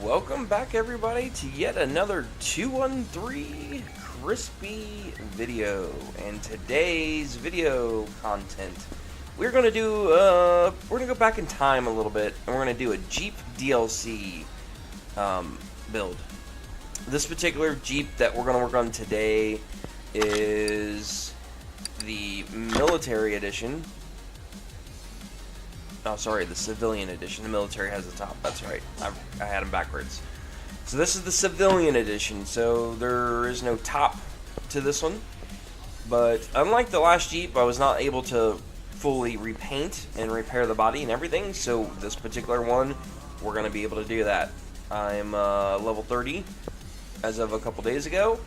Welcome back, everybody, to yet another 213 crispy video. And today's video content, we're gonna go back in time a little bit, and we're gonna do a Jeep DLC build. This particular Jeep that we're gonna work on today is the military edition. Oh, sorry, the civilian edition. The military has the top. That's right. I had them backwards. So this is the civilian edition. So there is no top to this one. But unlike the last Jeep, I was not able to fully repaint and repair the body and everything. So this particular one, we're going to be able to do that. I'm level 30 as of a couple days ago,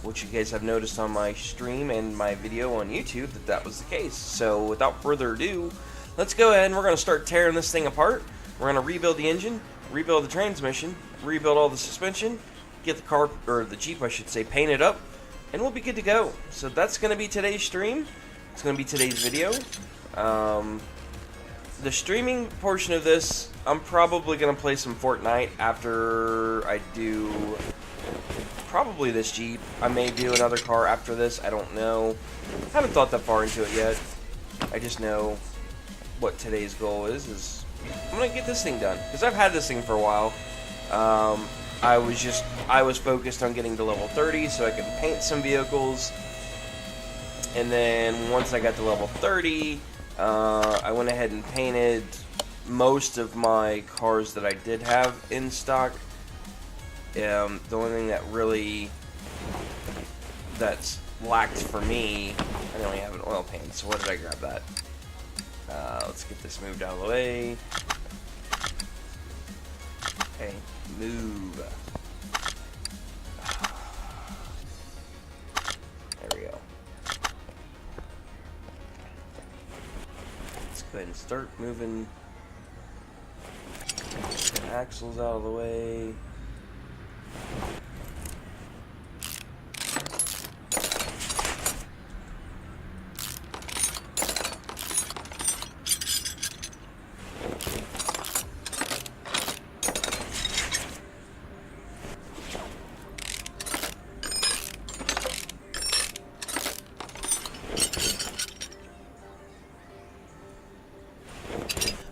which you guys have noticed on my stream and my video on YouTube that was the case. So without further ado, let's go ahead and we're going to start tearing this thing apart. We're going to rebuild the engine, rebuild the transmission, rebuild all the suspension, get the car, or the Jeep I should say, painted up, and we'll be good to go. So that's going to be today's stream. It's going to be today's video. The streaming portion of this, I'm probably going to play some Fortnite after I do probably this Jeep. I may do another car after this. I don't know. I haven't thought that far into it yet. I just know what today's goal is I'm gonna get this thing done, because I've had this thing for a while. I was focused on getting to level 30 so I could paint some vehicles, and then once I got to level 30, I went ahead and painted most of my cars that I did have in stock. The only thing that's lacked for me, I only have an oil paint, so where did I grab that? Let's get this moved out of the way. Okay, move. There we go. Let's go ahead and start moving the axles out of the way.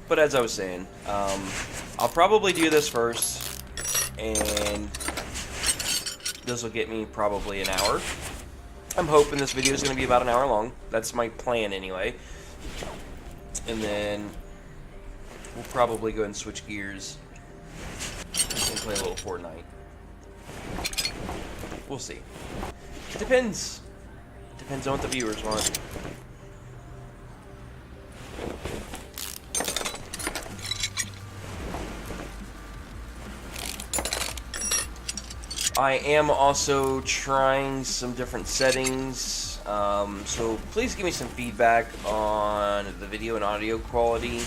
But as I was saying, I'll probably do this first, and this will get me probably an hour. I'm hoping this video is going to be about an hour long. That's my plan anyway. And then we'll probably go and switch gears and play a little Fortnite. We'll see. It depends. Depends on what the viewers want. I am also trying some different settings, so please give me some feedback on the video and audio quality.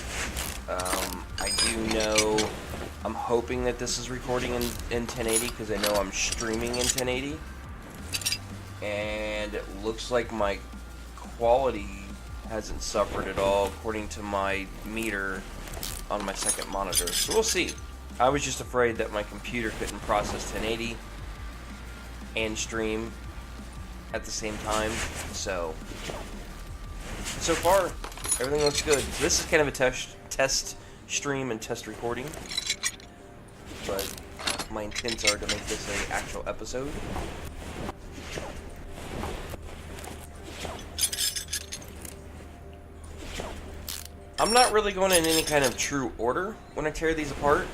I do know, I'm hoping that this is recording in 1080, because I know I'm streaming in 1080, and it looks like my quality hasn't suffered at all according to my meter on my second monitor, so we'll see. I was just afraid that my computer couldn't process 1080 and stream at the same time, so far everything looks good. So this is kind of a test stream and test recording, but my intents are to make this an actual episode. I'm not really going in any kind of true order when I tear these apart.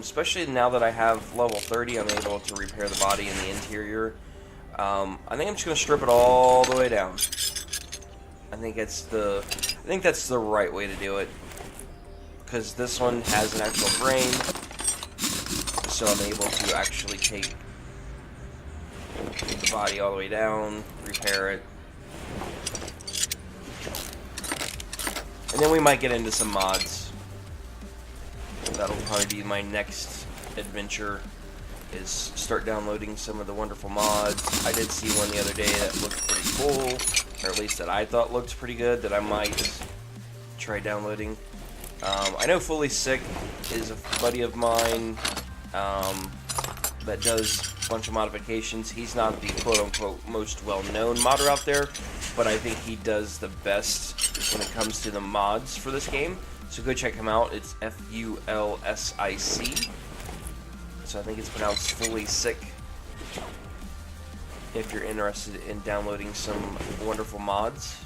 Especially now that I have level 30, I'm able to repair the body and the interior. I think I'm just going to strip it all the way down. I think that's the right way to do it, because this one has an actual frame, so I'm able to actually take the body all the way down, repair it, and then we might get into some mods. That'll probably be my next adventure, is start downloading some of the wonderful mods. I did see one the other day that looked pretty cool, or at least that I thought looked pretty good, that I might try downloading. I know Fully Sick is a buddy of mine that does a bunch of modifications. He's not the quote-unquote most well-known modder out there, but I think he does the best when it comes to the mods for this game. So go check him out. It's Fulsic. So I think it's pronounced Fully Sick. If you're interested in downloading some wonderful mods.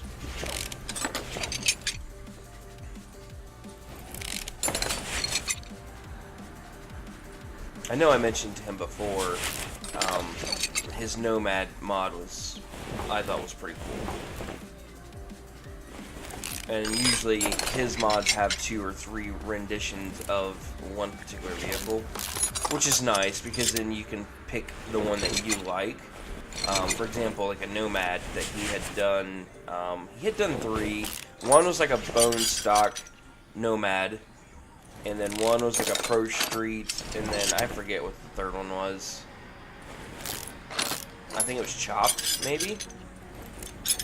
I know I mentioned to him before, his Nomad mod I thought was pretty cool. And usually his mods have 2 or 3 renditions of one particular vehicle, which is nice because then you can pick the one that you like. For example, like a Nomad that he had done 3. One was like a bone stock Nomad, and then one was like a Pro Street, and then I forget what the third one was. I think it was chopped, maybe?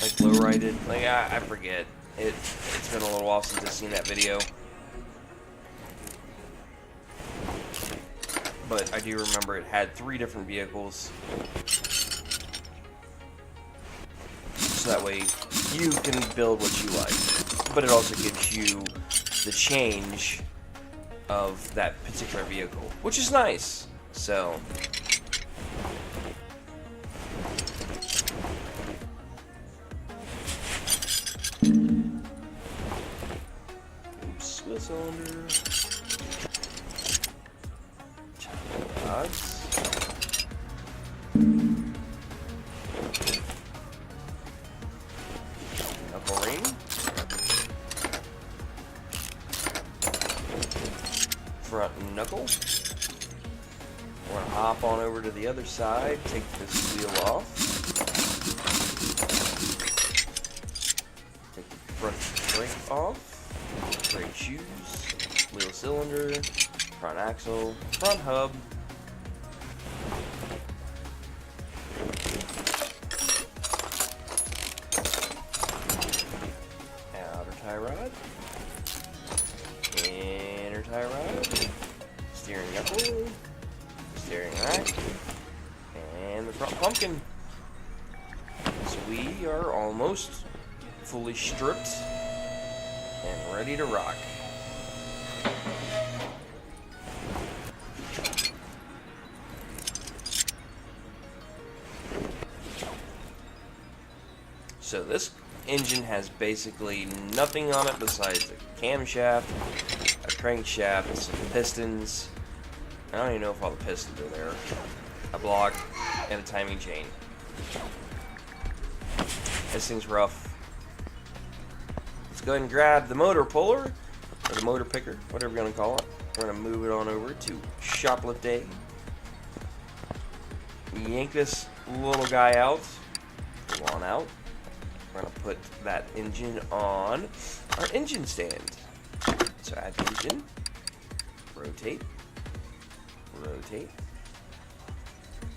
Like low-rided. Like, I forget. It's been a little while since I've seen that video. But I do remember it had 3 different vehicles. So that way you can build what you like. But it also gives you the change of that particular vehicle, which is nice. So Swiss cylinder. Rods. Knuckle ring. Front knuckle. We're gonna hop on over to the other side, take this wheel off. Take the front brake off. Brake shoes. Wheel cylinder. Front axle. Front hub. Outer tie rod. Inner tie rod. Steering knuckle. Steering rack. And the front pumpkin. So we are almost fully stripped and ready to rock. So this engine has basically nothing on it besides a camshaft, a crankshaft, some pistons. I don't even know if all the pistons are there. A block, and a timing chain. This thing's rough. Let's go ahead and grab the motor puller, or the motor picker, whatever you're going to call it. We're going to move it on over to Shoplift A. Yank this little guy out. Come on out. We're going to put that engine on our engine stand. So add the engine. Rotate. Rotate.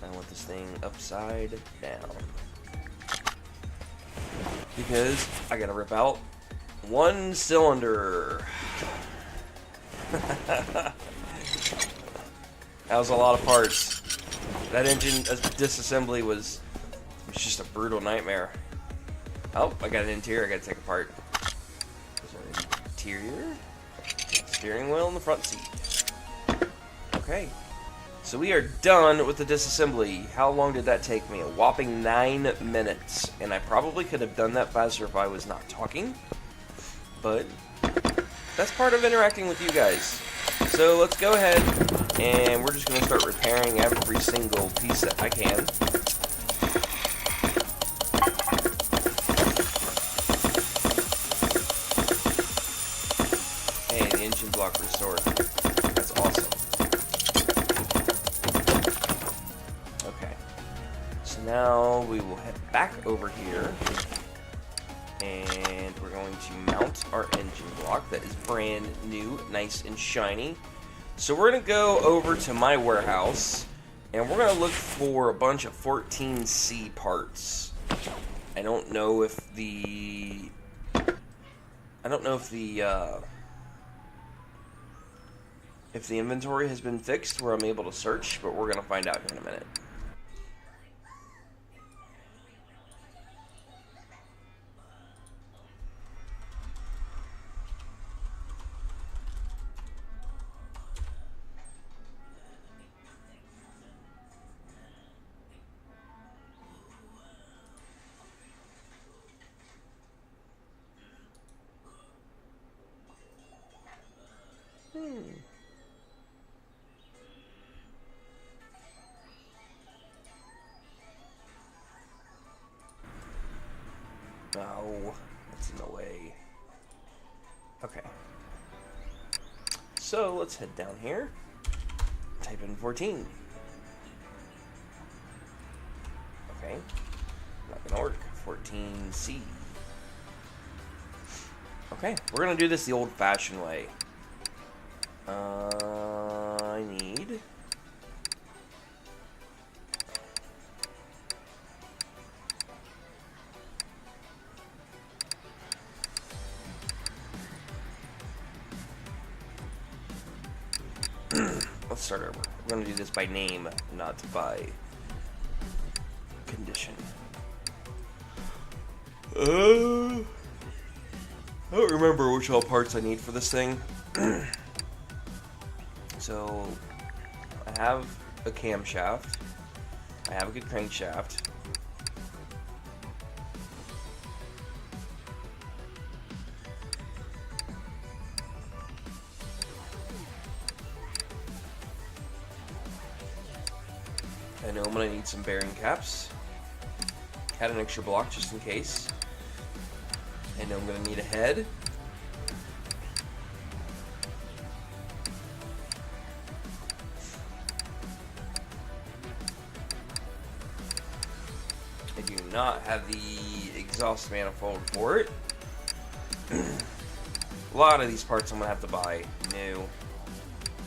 I want this thing upside down. Because I gotta rip out one cylinder. That was a lot of parts. That engine disassembly was just a brutal nightmare. Oh, I got an interior I gotta take apart. There's an interior. Steering wheel and the front seat. Okay. So we are done with the disassembly. How long did that take me? A whopping 9 minutes. And I probably could have done that faster if I was not talking. But that's part of interacting with you guys. So let's go ahead and we're just going to start repairing every single piece that I can. Hey, the engine block restored. That's awesome. Okay. So now we will head back over here. And we're going to mount our engine block that is brand new, nice and shiny. So we're going to go over to my warehouse and we're going to look for a bunch of 14C parts. I don't know if the if the inventory has been fixed where I'm able to search, but we're going to find out here in a minute. Oh, that's in the way. Okay. So let's head down here. Type in 14. Okay. Not gonna work. 14C. Okay, we're gonna do this the old-fashioned way. I need... Let's start over. We're going to do this by name, not by condition. I don't remember which all parts I need for this thing. So, I have a camshaft. I have a good crankshaft. I know I'm going to need some bearing caps. Had an extra block just in case. I know I'm going to need a head. I do not have the exhaust manifold for it. A lot of these parts I'm going to have to buy new.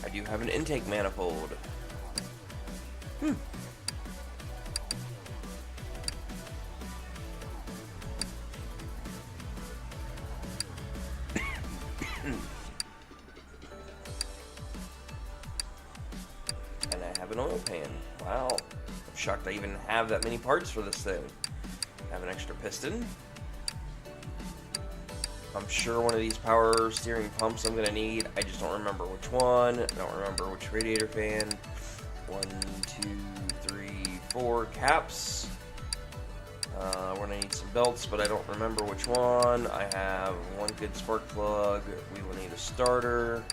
I do have an intake manifold. And I have an oil pan. Wow. I'm shocked I even have that many parts for this thing. I have an extra piston. I'm sure one of these power steering pumps I'm going to need. I just don't remember which one. I don't remember which radiator fan. 1, 2, 3, 4 caps. We're going to need some belts, but I don't remember which one. I have one good spark plug. We will need a starter.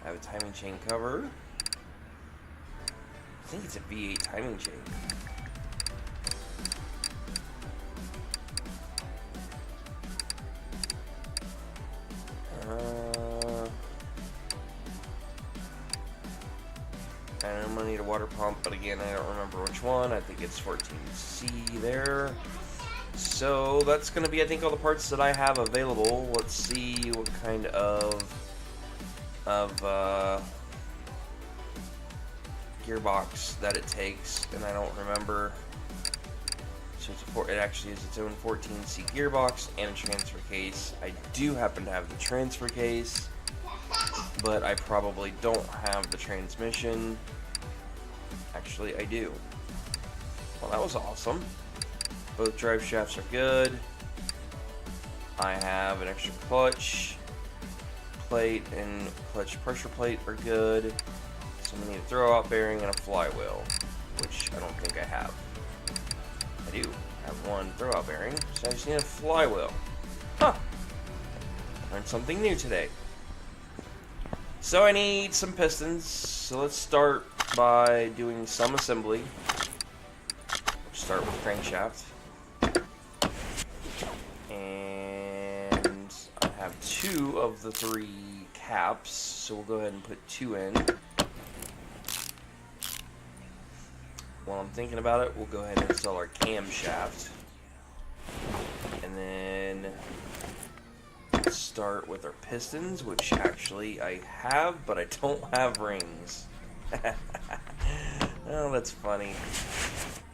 I have a timing chain cover. I think it's a V8 timing chain. And I'm gonna need a water pump, but again, I don't remember which one. I think it's 14C there. So that's gonna be, I think, all the parts that I have available. Let's see what kind of gearbox that it takes, and I don't remember. So it actually is its own 14C gearbox and a transfer case. I do happen to have the transfer case, but I probably don't have the transmission. Actually, I do. Well, that was awesome. Both drive shafts are good. I have an extra clutch plate and clutch pressure plate are good. So I'm gonna need a throwout bearing and a flywheel, which I don't think I have. I do have one throwout bearing, so I just need a flywheel. Huh! Learned something new today. So I need some pistons, so let's start by doing some assembly. Start with crankshaft. And I have 2 of the 3 caps, so we'll go ahead and put 2 in. While I'm thinking about it, we'll go ahead and install our camshaft. And then start with our pistons, which actually I have, but I don't have rings. Oh, that's funny.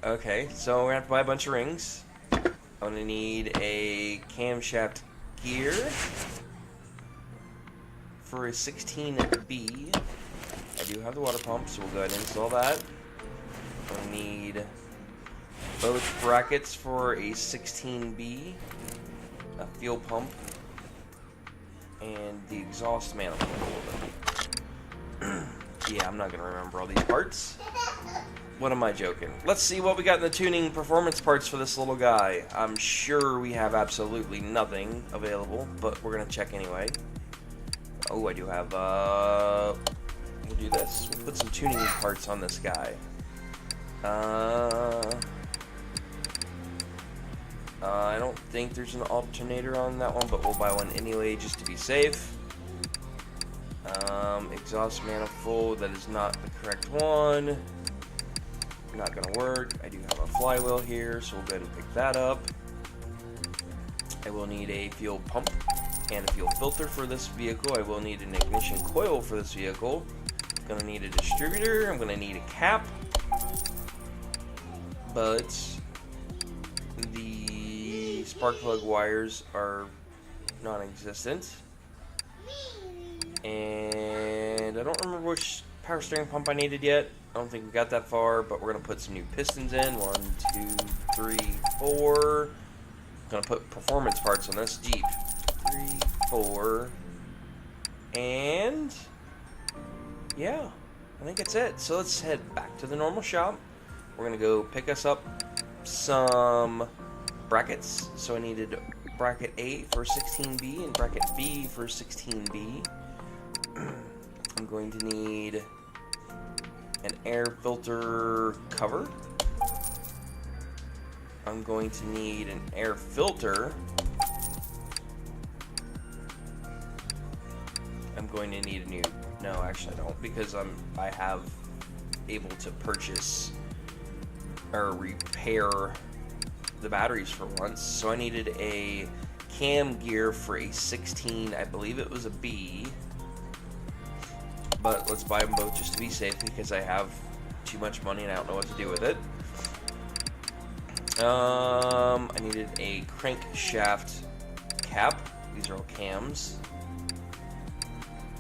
Okay, so we're gonna have to buy a bunch of rings. I'm going to need a camshaft gear for a 16B. I do have the water pump, so we'll go ahead and install that. I need both brackets for a 16B, a fuel pump, and the exhaust manifold. Yeah, I'm not going to remember all these parts. What am I joking? Let's see what we got in the tuning performance parts for this little guy. I'm sure we have absolutely nothing available, but we're going to check anyway. Oh, I do have, we'll do this. We'll put some tuning parts on this guy. I don't think there's an alternator on that one, but we'll buy one anyway just to be safe. Exhaust manifold, that is not the correct one. Not gonna work. I do have a flywheel here, so we'll go ahead and pick that up. I will need a fuel pump and a fuel filter for this vehicle. I will need an ignition coil for this vehicle. I'm gonna need a distributor. I'm gonna need a cap. But the spark plug wires are non-existent. And I don't remember which power steering pump I needed yet. I don't think we got that far, but we're going to put some new pistons in. 1, 2, 3, 4. I'm going to put performance parts on this Jeep. 3, 4. And yeah, I think that's it. So let's head back to the normal shop. We're going to go pick us up some brackets. So I needed bracket A for 16B and bracket B for 16B. I'm going to need an air filter cover. I'm going to need an air filter. I'm going to need a new, no, actually I don't, because I have able to purchase or repair the batteries for once. So I needed a cam gear for a 16, I believe it was a B. But let's buy them both just to be safe because I have too much money and I don't know what to do with it. I needed a crankshaft cap. These are all cams.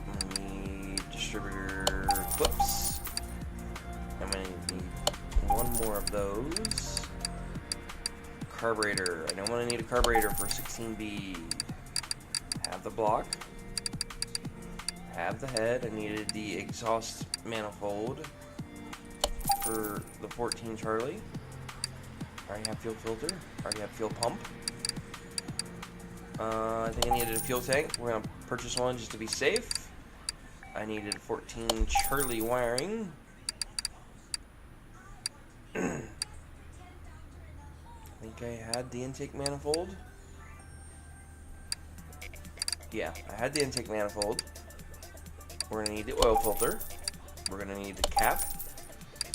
I need distributor clips. I'm going to need one more of those. Carburetor. I know I'm going to need a carburetor for 16B. Have the block. Have the head. I needed the exhaust manifold for the 14 Charlie. I already have fuel filter. I already have fuel pump. I think I needed a fuel tank. We're going to purchase one just to be safe. I needed 14 Charlie wiring. I think I had the intake manifold. Yeah, I had the intake manifold. We're going to need the oil filter. We're going to need the cap.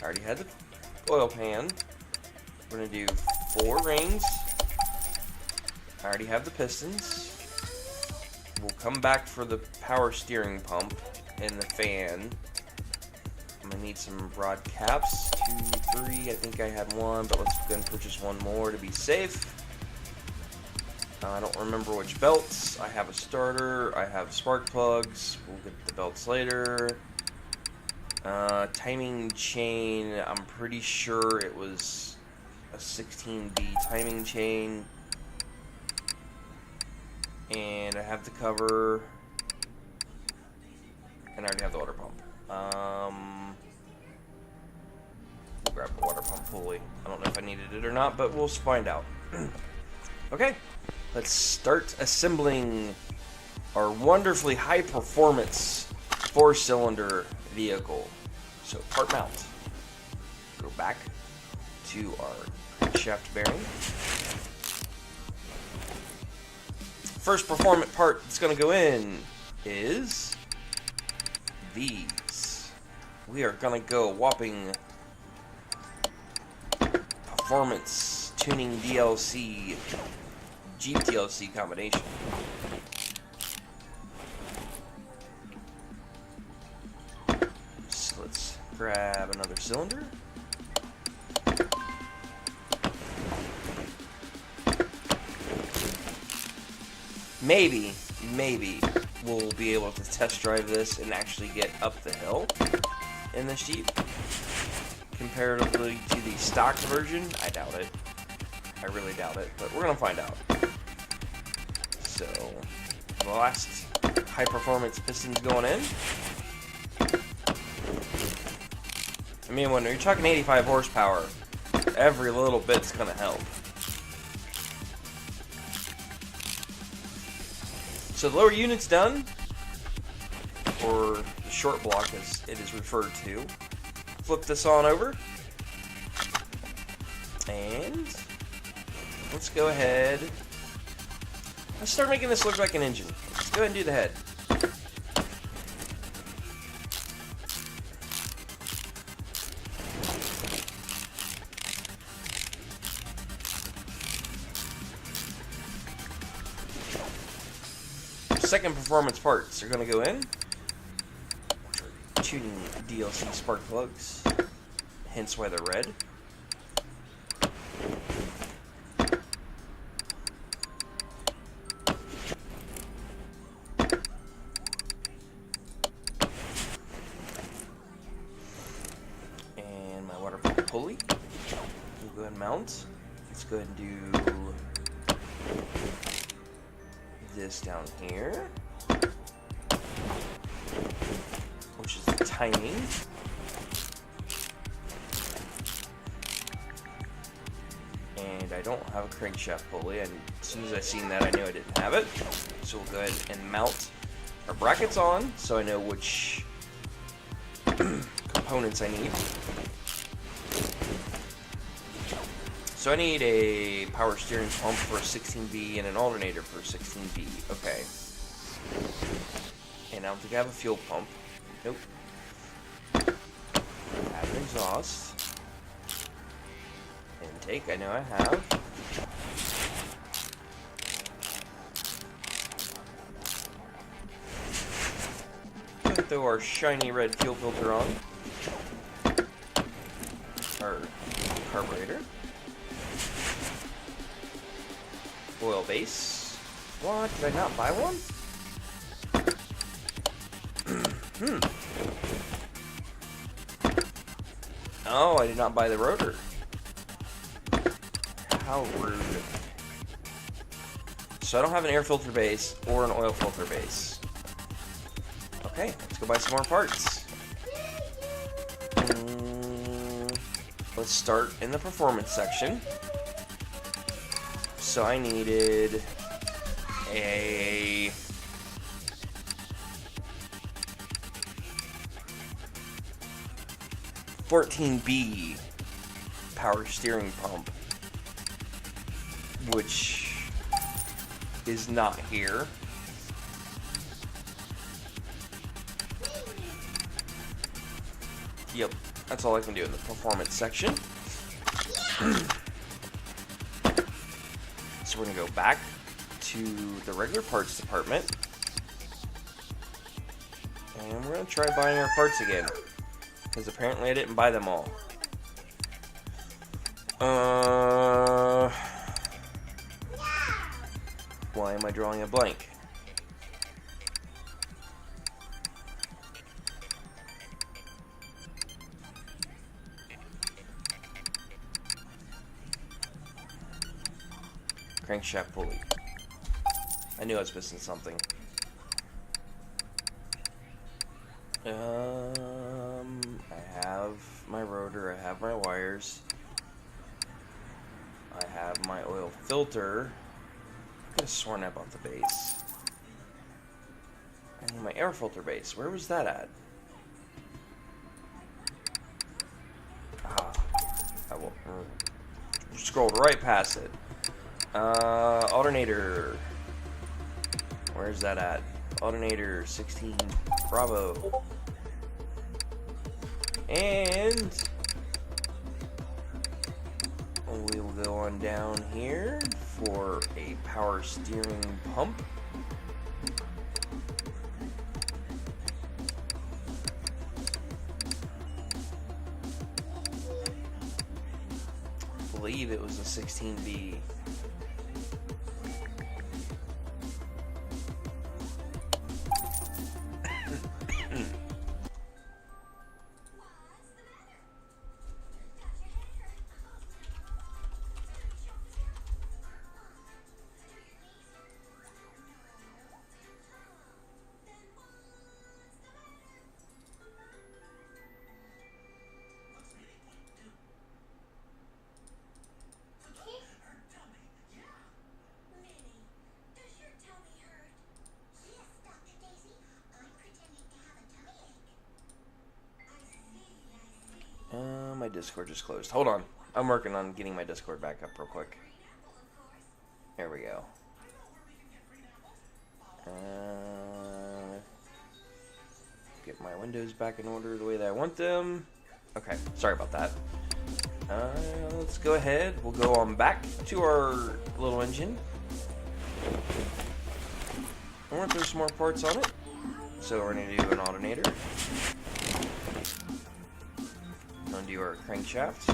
I already had the oil pan. We're going to do 4 rings. I already have the pistons. We'll come back for the power steering pump and the fan. I'm going to need some rod caps. 2, 3. I think I had one, but let's go and purchase one more to be safe. I don't remember which belts. I have a starter. I have spark plugs. We'll get the belts later. Timing chain. I'm pretty sure it was a 16B timing chain. And I have the cover. And I already have the water pump. We'll grab the water pump fully. I don't know if I needed it or not, but we'll find out. Okay. Let's start assembling our wonderfully high performance 4-cylinder vehicle. So part mount. Go back to our shaft bearing. First performance part that's going to go in is these. We are going to go whopping performance tuning DLC Jeep DLC combination. So let's grab another cylinder. maybe we'll be able to test drive this and actually get up the hill in this Jeep. Comparatively to the stock version, I doubt it. I really doubt it, but we're gonna find out. So, the last high performance piston's going in. I mean, when you're talking 85 horsepower, every little bit's gonna help. So the lower unit's done, or the short block as it is referred to. Flip this on over, and let's go ahead. Let's start making this look like an engine. Let's go ahead and do the head. Second performance parts are going to go in. Tuning DLC spark plugs, hence why they're red. And my water pump pulley. We'll go ahead and mount. Let's go ahead and do this down here, which is the timing. And I don't have a crankshaft pulley, and as soon as I seen that, I knew I didn't have it. So we'll go ahead and mount our brackets on so I know which components I need. So I need a power steering pump for a 16V and an alternator for a 16V. Okay. And I don't think I have a fuel pump. Nope. I have an exhaust. Intake, I know I have. Gonna throw our shiny red fuel filter on. Our carburetor. Oil base. What? Did I not buy one? Oh, I did not buy the rotor. How rude. So I don't have an air filter base or an oil filter base. Okay, let's go buy some more parts. Let's start in the performance section. So I needed a $14B power steering pump, which is not here. Yep, that's all I can do in the performance section. So we're going to go back to the regular parts department. And we're going to try buying our parts again. Because apparently I didn't buy them all. Why am I drawing a blank? Crankshaft pulley. I knew I was missing something. I have my rotor, I have my wires, I have my oil filter. I could have sworn I bought the base. I need my air filter base. Where was that at? I will scrolled right past it. Alternator. Where's that at? Alternator 16 Bravo. And we will go on down here for a power steering pump. I believe it was a 16V. Discord just closed. Hold on. I'm working on getting my Discord back up real quick. There we go. Get my windows back in order the way that I want them. Okay, sorry about that. Let's go ahead. We'll go on back to our little engine. I want to throw some more parts on it. So we're going to do an alternator. I'm going to do our crankshaft.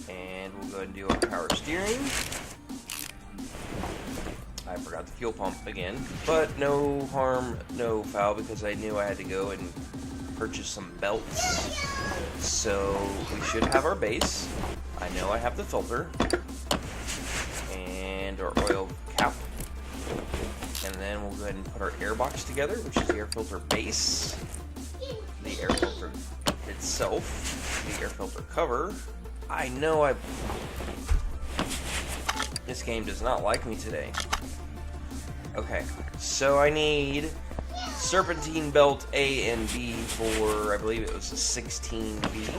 And we'll go ahead and do our power steering. I forgot the fuel pump again. But no harm, no foul, because I knew I had to go and purchase some belts. So we should have our base. I know I have the filter. And our oil cap. And then we'll go ahead and put our air box together, which is the air filter base. The air filter itself. The air filter cover. I know this game does not like me today. Okay, so I need serpentine belt A and B for, I believe it was a 16B.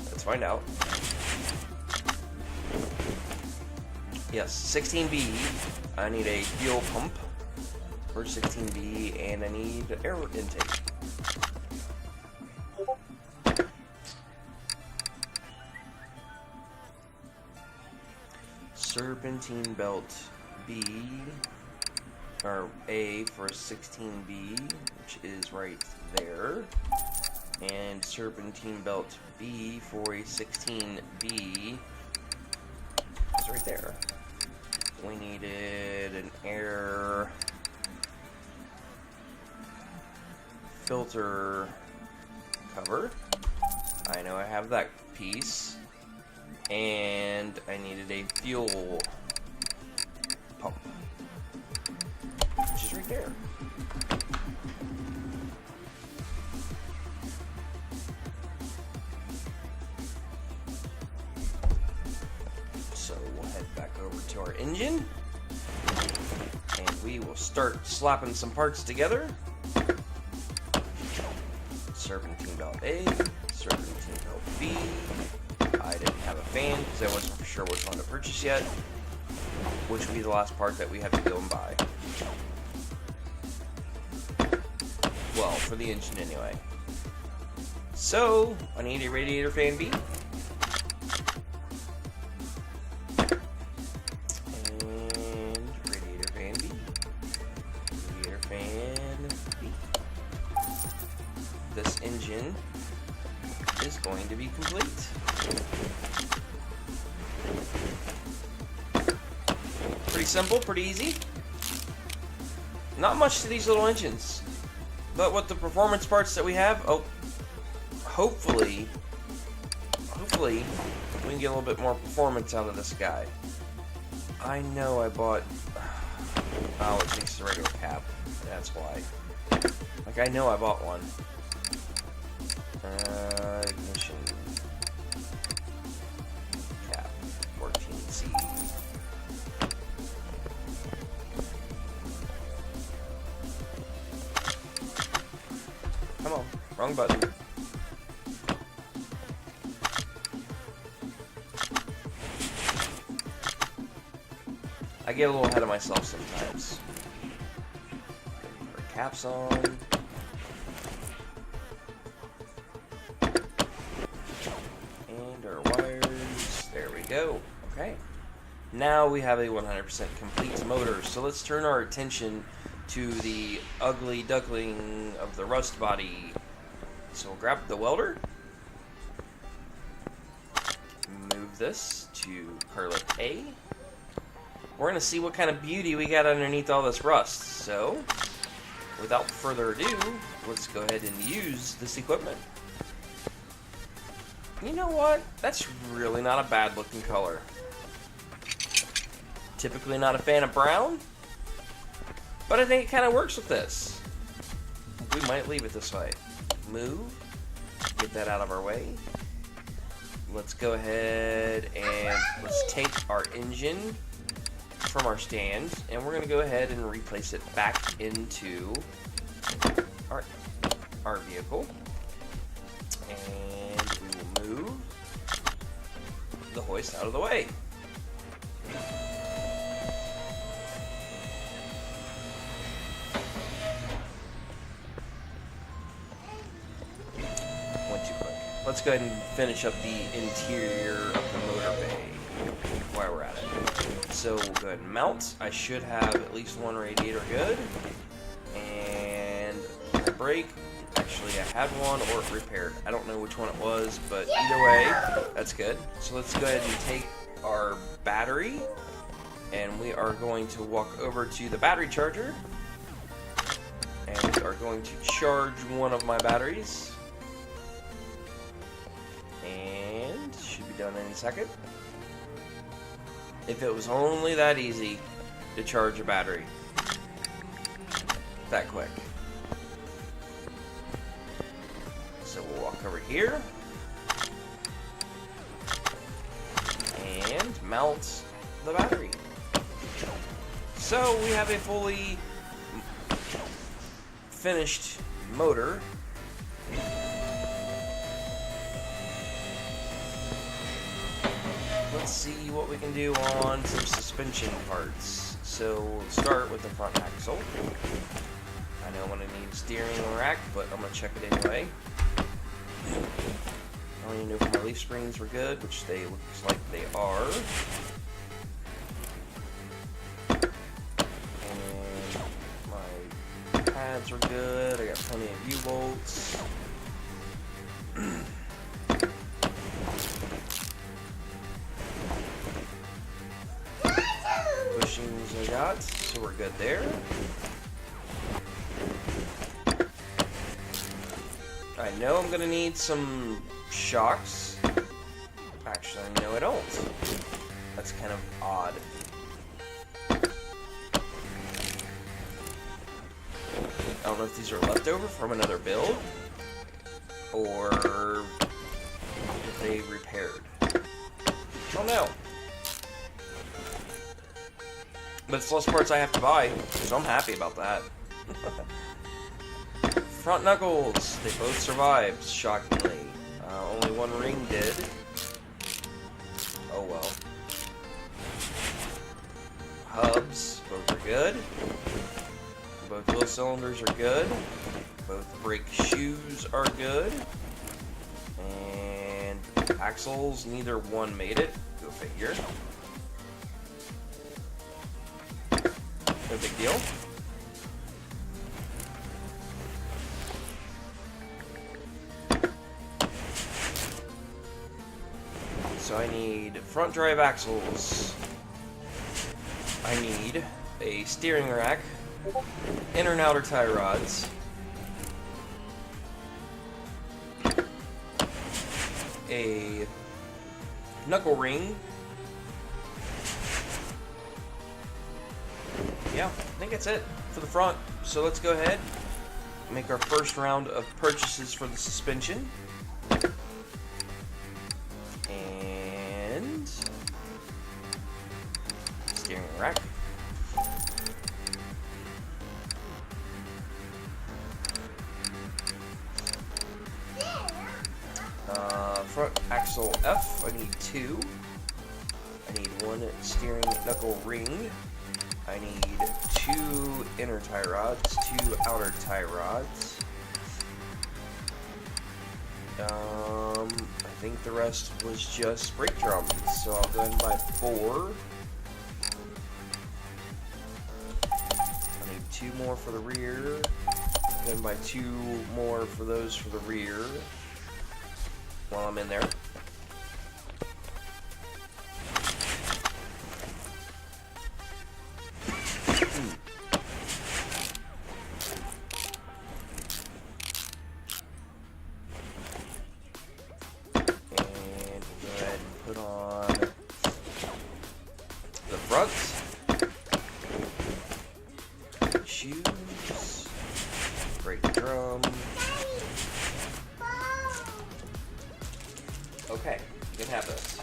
Let's find out. Yes, 16B. I need a fuel pump for 16B, and I need air intake. Serpentine belt B, or A for 16B, which is right there, and serpentine belt B for a 16B is right there. We needed an air filter cover. I know I have that piece. And I needed a fuel pump, which is right there. So we'll head back over to our engine, and we will start slapping some parts together. Serpentine belt A, serpentine belt B. I didn't have a fan because I wasn't for sure which one to purchase yet, which will be the last part that we have to go and buy. Well, for the engine anyway. So, I need a radiator fan B. And radiator fan B. Radiator fan B. This engine is going to be complete. Pretty simple, pretty easy. Not much to these little engines. But with the performance parts that we have, hopefully we can get a little bit more performance out of this guy. I know I bought... Oh, it takes the regular cap. That's why. Like, I know I bought one. Ignition cap 14C. Come on, wrong button. I get a little ahead of myself sometimes. Put our caps on. Go. Okay. Now we have a 100% complete motor. So let's turn our attention to the ugly duckling of the rust body. So we'll grab the welder. Move this to Carlet A. We're going to see what kind of beauty we got underneath all this rust. So, without further ado, let's go ahead and use this equipment. You know what? That's really not a bad looking color. Typically not a fan of brown, but I think it kind of works with this. We might leave it this way. Move. Get that out of our way. Let's go ahead and let's take our engine from our stand, and we're going to go ahead and replace it back into our vehicle. And the hoist out of the way. Went too quick. Let's go ahead and finish up the interior of the motor bay while we're at it. So we'll go ahead and mount. I should have at least one radiator good. And my brake, actually I had one or it repaired. I don't know which one it was, but either way, that's good. So let's go ahead and take our battery and we are going to walk over to the battery charger. And we are going to charge one of my batteries. And should be done any second. If it was only that easy to charge a battery. That quick. So we'll walk over here. And mount the battery. So we have a fully finished motor. Let's see what we can do on some suspension parts. So we'll start with the front axle. I know I'm going to need a steering rack, but I'm going to check it anyway. I don't even know if my leaf springs were good, which they looks like they are. And my pads are good. I got plenty of U-bolts. Bushings I got, so we're good there. I know I'm gonna need some shocks. Actually, no I don't. That's kind of odd. I don't know if these are leftover from another build, or if they repaired. I don't know. But it's less parts I have to buy, so I'm happy about that. Front knuckles, they both survived, shockingly. Only one ring did. Oh well. Hubs, both are good. Both wheel cylinders are good. Both brake shoes are good. And axles, neither one made it. Go figure. No big deal. So I need front drive axles. I need a steering rack, inner and outer tie rods, a knuckle ring. Yeah, I think that's it for the front. So let's go ahead and make our first round of purchases for the suspension. And steering rack. Front axle F, I need 2. I need 1 steering knuckle ring. I need 2 inner tie rods, 2 outer tie rods. I think the rest was just brake drums, so I'll go ahead and buy 4. I need 2 more for the rear, then buy 2 more for those for the rear while I'm in there. Shoes, brake drum. Okay, you can have this.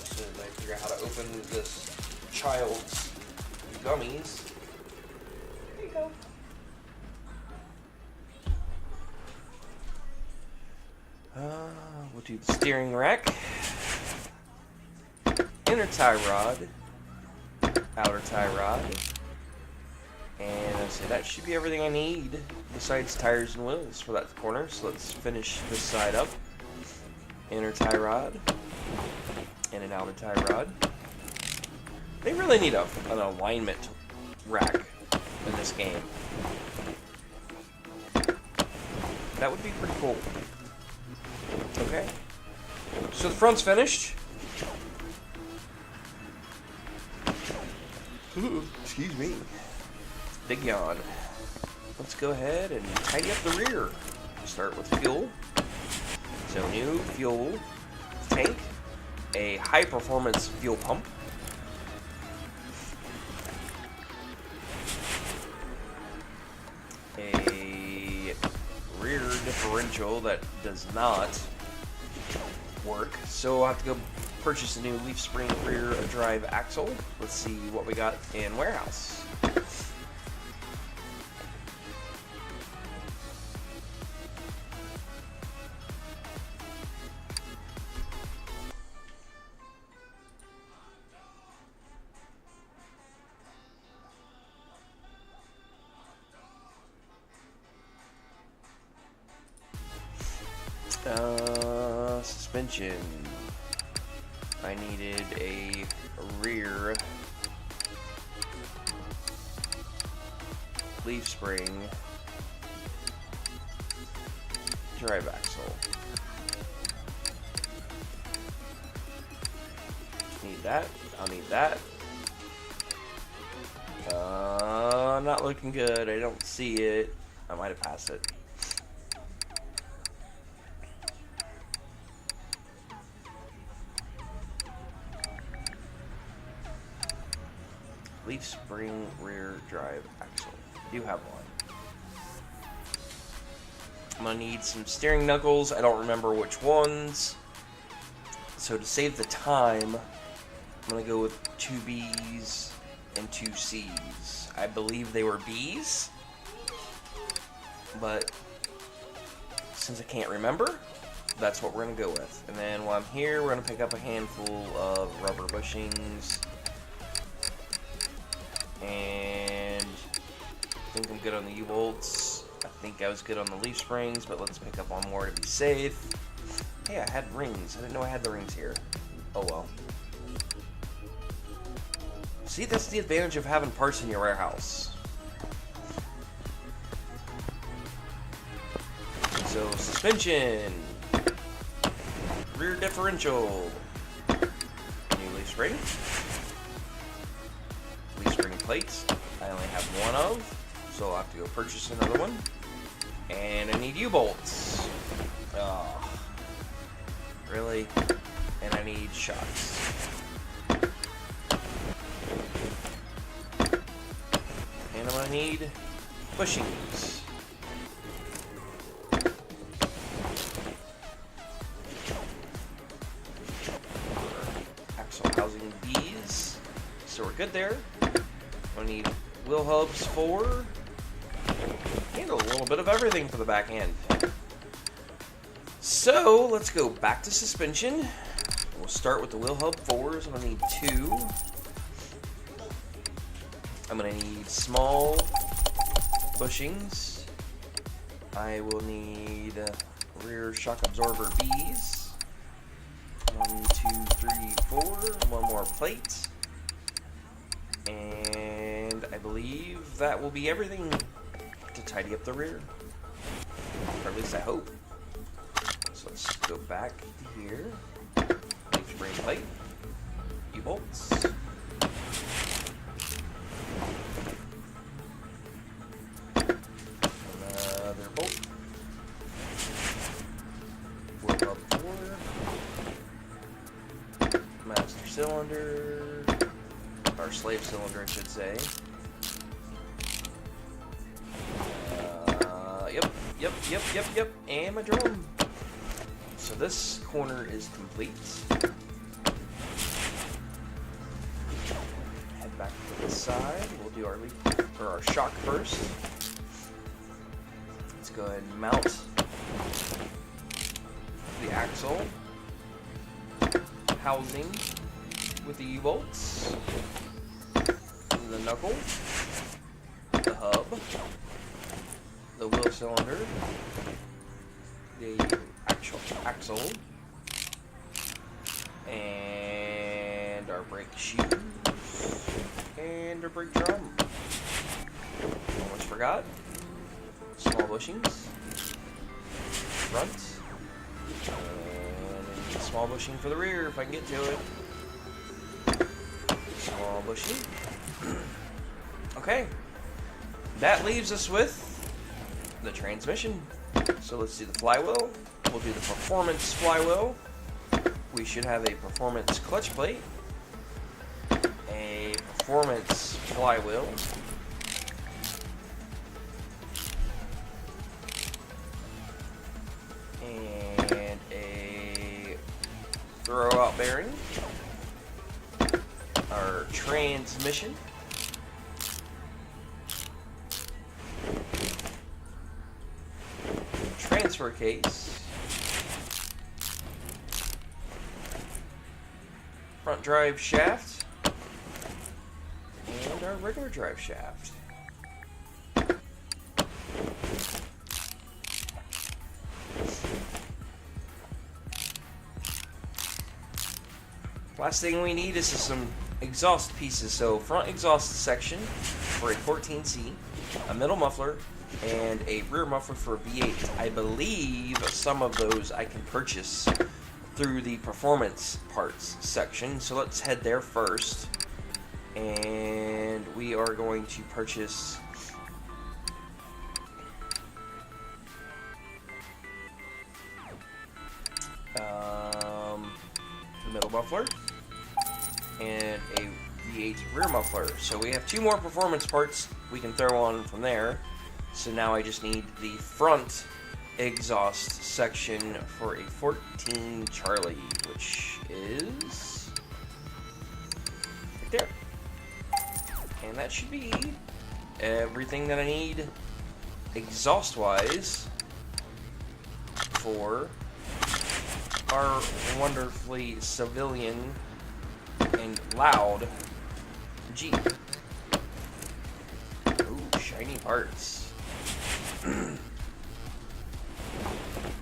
As soon as I figure out how to open this child's gummies. There you go. We'll do the steering rack, inner tie rod, outer tie rod, and I say that should be everything I need besides tires and wheels for that corner. So let's finish this side up. Inner tie rod and an outer tie rod. They really need an alignment rack in this game. That would be pretty cool. Okay. So the front's finished. Ooh, excuse me. Big yawn. Let's go ahead and tidy up the rear. Start with fuel. So new fuel tank. A high performance fuel pump. A rear differential that does not work, so I'll have to go purchase a new leaf spring rear drive axle. Let's see what we got in warehouse. Suspension. I needed a rear leaf spring drive axle. Need that. I'll need that. Not looking good. I don't see it. I might have passed it. Leaf spring rear drive axle. Do have one. I'm gonna need some steering knuckles. I don't remember which ones. So to save the time, I'm gonna go with 2 B's and 2 C's. I believe they were B's, but since I can't remember, that's what we're gonna go with. And then while I'm here, we're gonna pick up a handful of rubber bushings. And I think I'm good on the U-bolts. I think I was good on the leaf springs, but let's pick up on more to be safe. Hey, I had rings. I didn't know I had the rings here. Oh well. See, that's the advantage of having parts in your warehouse. So, suspension. Rear differential. New leaf spring. Leaf spring plates. I only have one of, so I'll have to go purchase another one. And I need U-bolts. Oh, really? And I need shocks. And I'm gonna need bushings. Axle housing B's. So we're good there. I need wheel hubs 4. And a little bit of everything for the back end. So let's go back to suspension. We'll start with the wheel hub 4s. I'm gonna need 2. I'm gonna need small bushings. I will need rear shock absorber B's. 1, 2, 3, 4. One more plate. And I believe that will be everything to tidy up the rear. Or at least I hope. So let's go back to here. Leaf spring plate. U-bolts. Another bolt. Wheel hub 4. Master cylinder. Or slave cylinder, I should say. Yep. And my drum. So this corner is complete. Head back to the side. We'll do our shock first. Let's go ahead and mount the axle housing with the U-bolts, the knuckle, the hub, the wheel cylinder, the actual axle, and our brake shoes, and our brake drum. Almost forgot. Small bushings, front, and a small bushing for the rear if I can get to it. Small bushing. Okay, that leaves us with the transmission. So let's do the flywheel. We'll do the performance flywheel. We should have a performance clutch plate, a performance flywheel, and a throw-out bearing, our transmission, transfer case, front drive shaft, and our regular drive shaft. Last thing we need is some exhaust pieces. So front exhaust section for a 14C, a middle muffler, and a rear muffler for a V8. I believe some of those I can purchase through the performance parts section. So let's head there first. And we are going to purchase the middle muffler and a V8 rear muffler. So we have two more performance parts we can throw on from there. So now I just need the front exhaust section for a 14 Charlie, which is right there. And that should be everything that I need exhaust-wise for our wonderfully civilian and loud Jeep. Ooh, shiny parts.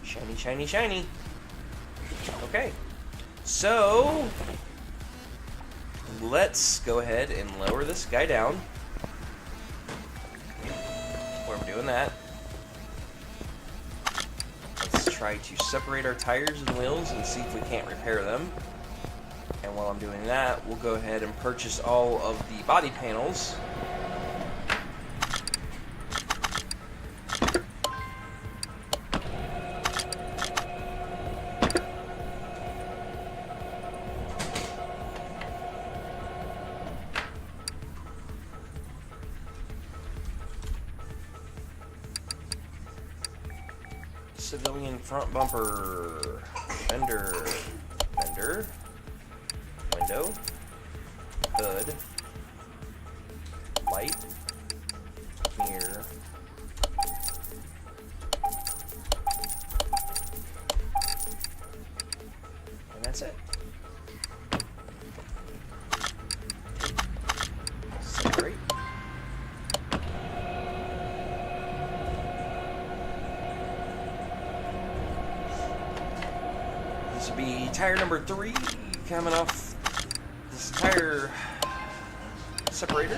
Shiny, shiny, shiny. Okay, so let's go ahead and lower this guy down. While we're doing that, let's try to separate our tires and wheels and see if we can't repair them. And while I'm doing that, we'll go ahead and purchase all of the body panels. Civilian front bumper, fender, window, hood, light, mirror, and that's it. Separate. This will be tire number 3 coming off this tire separator.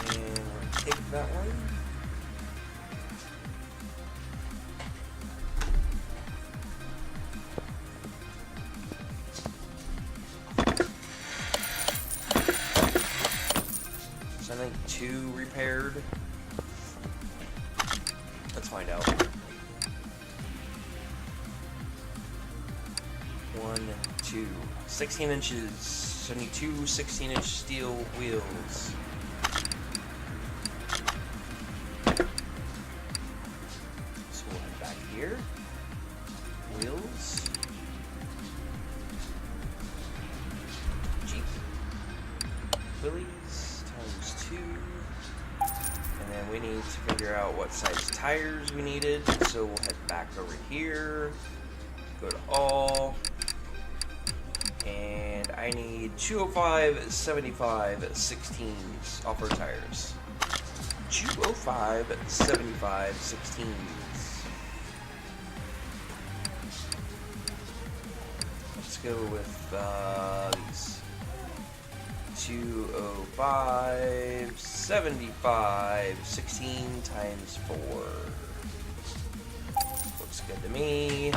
And we'll take that one. I think 2 repaired. Let's find out. 1, 2, 16 inches. So I need 2 16-inch steel wheels. So we'll head back here. Wheels. figure out what size tires we needed. So we'll head back over here. Go to all. And I need 205 75 16s off-road tires. 205 75 16s. Let's go with these. 205 75 16 times 4. Looks good to me.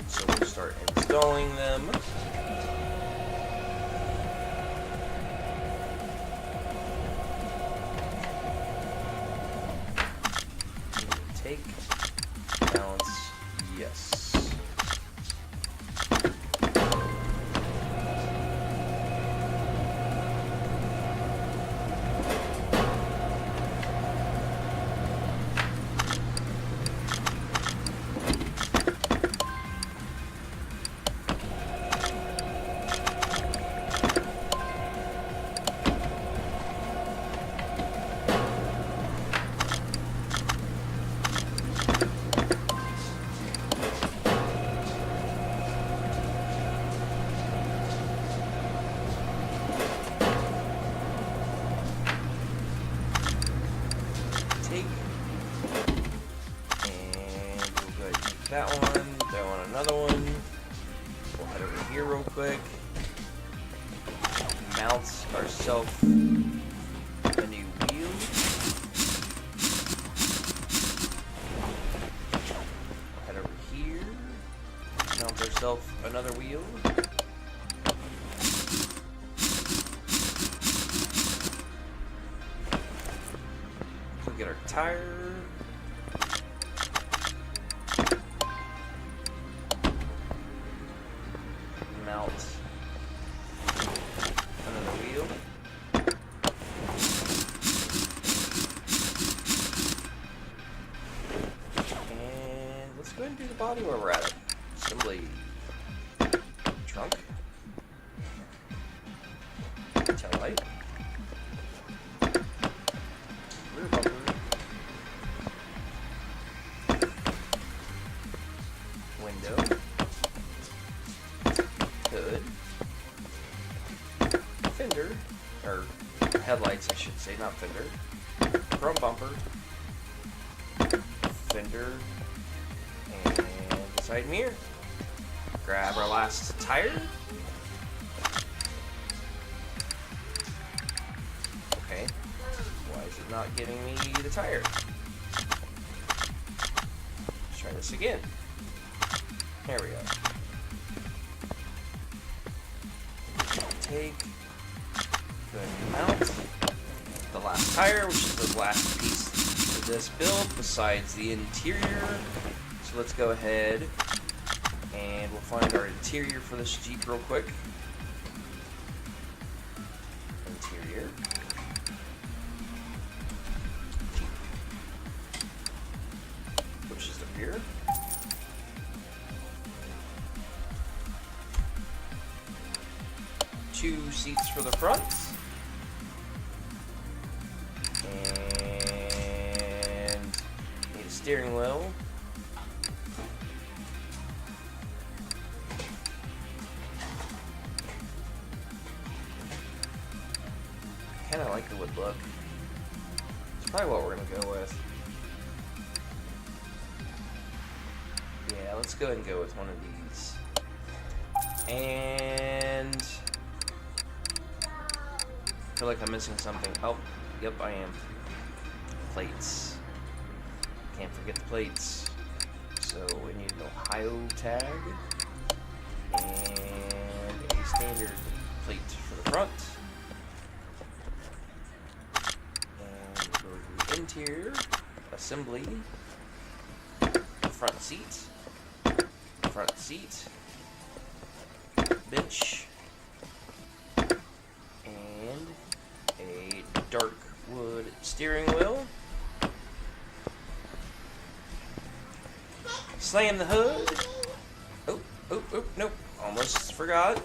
So we'll start installing them. Take, balance, yes. That one, another one. We'll head over here real quick. Mount ourselves a new wheel. We'll head over here. Mount ourselves another wheel. We'll get our tire. Mount another wheel. And let's go ahead and do the body while we're at it. Assembly. Trunk. Tail light. Rear bumper. Window. Hood, fender, or headlights I should say, not fender, front bumper, fender, and the side mirror. Grab our last tire. Okay, why is it not giving me the tire? Let's try this again. There we go. Take, go ahead and mount the last tire, which is the last piece of this build besides the interior. So let's go ahead and we'll find our interior for this Jeep real quick. Interior. Jeep. Which is the rear. Two seats for the front, and need a steering wheel. Kind of like the wood look. It's probably what we're gonna go with. Yeah, let's go ahead and go with one of these. And I feel like I'm missing something. Oh, yep, I am. Plates. Can't forget the plates. So we need an Ohio tag and a standard plate for the front. And we'll go to the interior, assembly, front seat, bench, and a dark wood steering wheel. Slam the hood. Oh, nope. Almost forgot.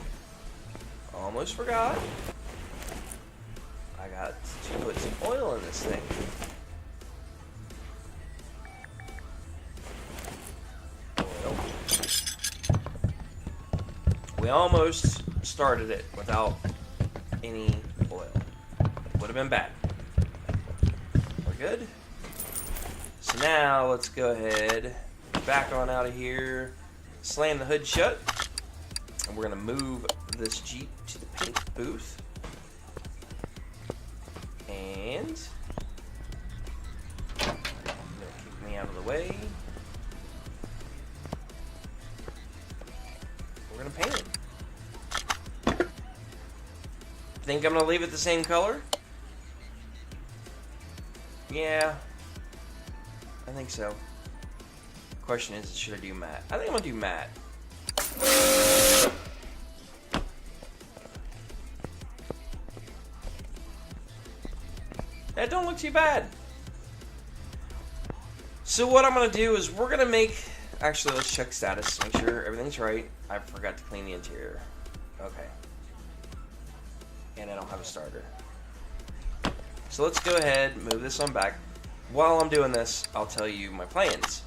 I got to put some oil in this thing. Oil. We almost started it without any oil. Would have been bad. We're good. So now let's go ahead, back on out of here, slam the hood shut, and we're going to move this Jeep to the paint booth. And kick me out of the way. We're going to paint it. Think I'm going to leave it the same color? Yeah. I think so. Question is, should I do matte? I think I'm gonna do matte. That don't look too bad. So what I'm gonna do is we're gonna make. Actually, let's check status. Make sure everything's right. I forgot to clean the interior. Okay. And I don't have a starter. So let's go ahead, move this on back. While I'm doing this, I'll tell you my plans.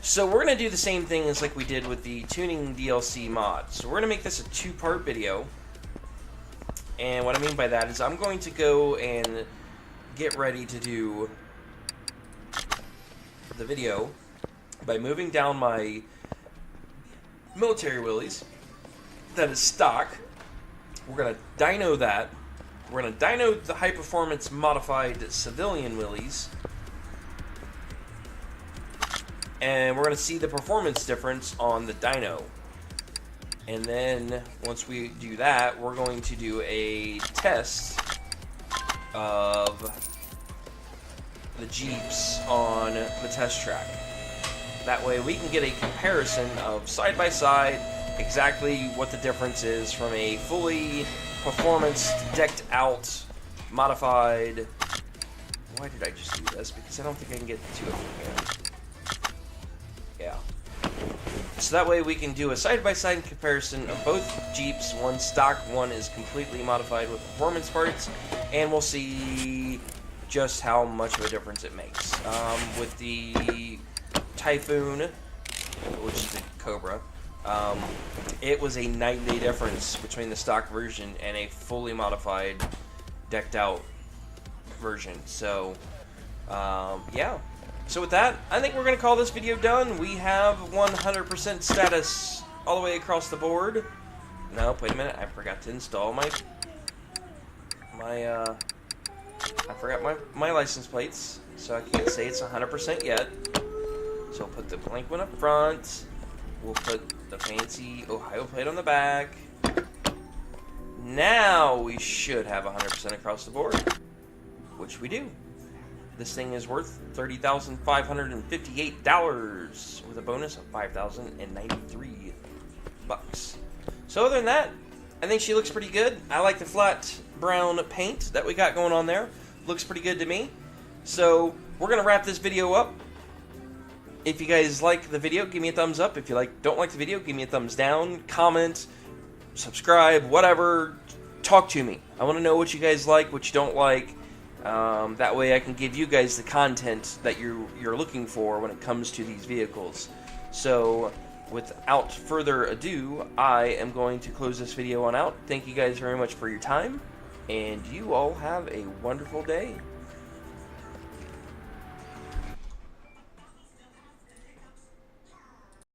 So we're going to do the same thing as like we did with the tuning DLC mod. So we're going to make this a two-part video. And what I mean by that is I'm going to go and get ready to do the video by moving down my military Willys that is stock. We're going to dyno that. We're going to dyno the high-performance modified civilian Willys. And we're going to see the performance difference on the dyno. And then, once we do that, we're going to do a test of the Jeeps on the test track. That way we can get a comparison of side-by-side exactly what the difference is from a fully performance decked out modified. Why did I just do this? Because I don't think I can get two of them here. Yeah. So that way we can do a side-by-side comparison of both Jeeps. One stock, one is completely modified with performance parts, and we'll see just how much of a difference it makes. With the Typhoon, which is the Cobra, it was a night and day difference between the stock version and a fully modified, decked out version. So, yeah. So with that, I think we're going to call this video done. We have 100% status all the way across the board. No, wait a minute. I forgot to install I forgot my license plates, so I can't say it's 100% yet. So we'll put the blank one up front. We'll put the fancy Ohio plate on the back. Now we should have 100% across the board, which we do. This thing is worth $30,558 with a bonus of $5,093. So other than that, I think she looks pretty good. I like the flat brown paint that we got going on there. Looks pretty good to me. So we're gonna wrap this video up. If you guys like the video, give me a thumbs up. If you don't like the video, give me a thumbs down. Comment, subscribe, whatever. Talk to me. I want to know what you guys like, what you don't like. That way I can give you guys the content that you're looking for when it comes to these vehicles. So without further ado, I am going to close this video on out. Thank you guys very much for your time, and you all have a wonderful day.